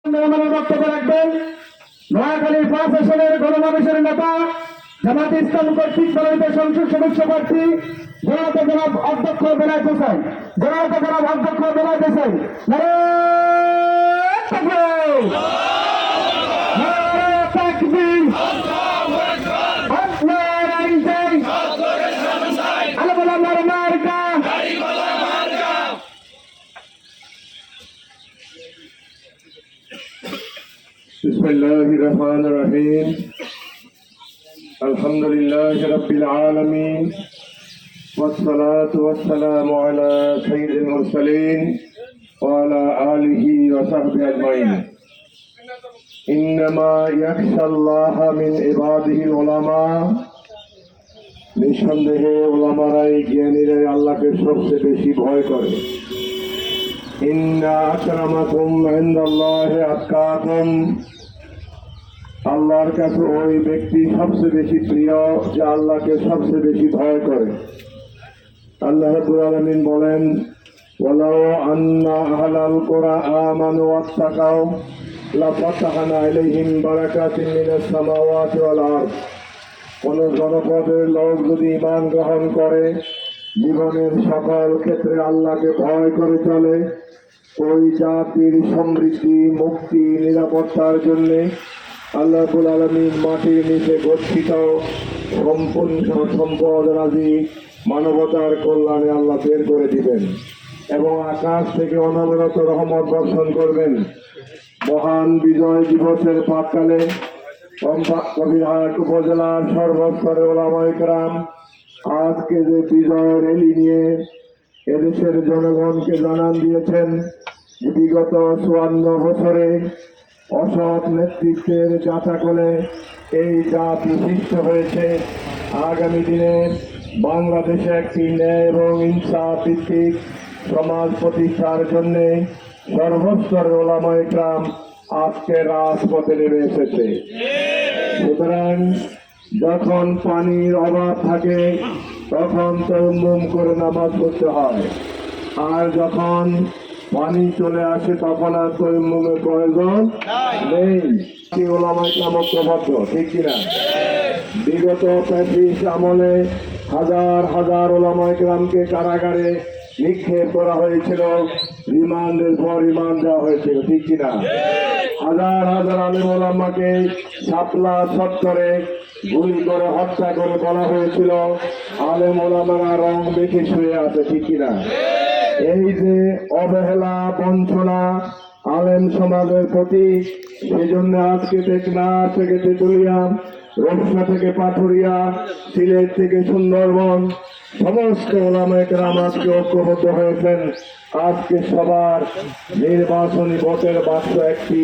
বক্তব্য রাখবেন নোয়াখালী 5 আসনের গণমানুষের নেতা জামাত ইসলাম কর্তৃক মনোনীত সংসদ সদস্য প্রার্থী জনাব অধ্যক্ষ বেলায়েত হোসেন। জনাব অধ্যক্ষ বেলায়েত হোসেন। নারায়ে তাকবীর, নারায়ে তাকবীর, নারায়ে তাকবীর, আল্লাহ মারকা। बिस्मिल्लाहिर रहमानिर रहीम। अल्हम्दुलिल्लाहि रब्बिल आलमीन वस्सलातु वस्सलामु अला सय्यिदिल मुरसलीन व अला आलिहि व सहबिहि अजमाइन। इन्नमा यख्शाल्लाहा मिन इबादिहिल उलामा। निसंदेहे उलामाराई জ্ঞানীরাই আল্লাহকে সবচেয়ে বেশি ভয় করে। ইন্না আকরামাকুম ইনদাল্লাহি আতকাকুম। আল্লাহর কাছে ওই ব্যক্তি সবচেয়ে বেশি প্রিয় যে আল্লাহকে সবচেয়ে বেশি ভয় করে। আল্লাহ রাব্বুল আলামিন বলেন, ওয়ালাউ আন্না আহলাল কুরা আমানু ওয়াত্তাকাউ লাফাতাহনা আলাইহিম বারাকাতিন মিনাস সামাওয়াতি ওয়াল আরদ। কোন জনপদের লোক যদি ঈমান গ্রহণ করে, জীবনের সকল ক্ষেত্রে আল্লাহকে ভয় করে চলে, ওই জাতির সমৃদ্ধি, মুক্তি, নিরাপত্তার জন্য আল্লাহ রাব্বুল আলামিন মাটির নিচে গচ্ছিত সম্পূর্ণ সম্পদ রাজি মানবতার কল্যাণে আল্লাহ বের করে দিবেন এবং আকাশ থেকে অনবরত রহমত বর্ষণ করবেন। মহান বিজয় দিবসের প্রাক্কালে কবিরহাট উপজেলার সর্বস্তরের ওলামায়ে কেরাম আজকে যে বিজয় র্যালি নিয়ে এদেশের জনগণকে জানান দিয়েছেন, বিগত 54 বছরে অসৎ নেতৃত্বের যাতাকলে এই জাতি সৃষ্ট হয়েছে। আগামী দিনে বাংলাদেশে একটি ন্যায় এবং ইনসাফ ভিত্তিক সমাজ প্রতিষ্ঠার জন্য সর্বস্তরের ওলামায়ে কেরাম আজকে রাজপথে নেমে এসেছে। সুতরাং যখন পানির অভাব থাকে তখন তয়াম্মুম করে নামাজ পড়তে হয়, আর যখন পানি চলে আসে তখন আর তয়াম্মুমের প্রয়োজন নেই। ওলামায়ে কেরাম ঐক্যবদ্ধ, ঠিক কিনা? বিগত 35 আমলে হাজার হাজার ওলামায়ে কেরামকে কারাগারে নিক্ষেপ করা হয়েছিল, রিমান্ডের পর রিমান্ড দেওয়া হয়েছিল, ঠিক কিনা? হাজার হাজার আলেম ওলামাকে শাপলা চত্বরে গুলি করে হত্যা করে বলা হয়েছিল আলেম ওলামারা রং দেখে শুয়ে আছে, ঠিক কিনা? এই যে অবহেলা, বঞ্চনা আলেম সমাজের প্রতি, সেজন্য আজকে টেকনাফ থেকে তেতুলিয়া, রূপসা থেকে পাথুরিয়া, সিলেট থেকে সুন্দরবন সমস্ত ওলামায়ে কেরাম আজকে ঐক্যবদ্ধ হয়েছেন। আজকে সবার নির্বাচনী ভোটের বাক্স একটি।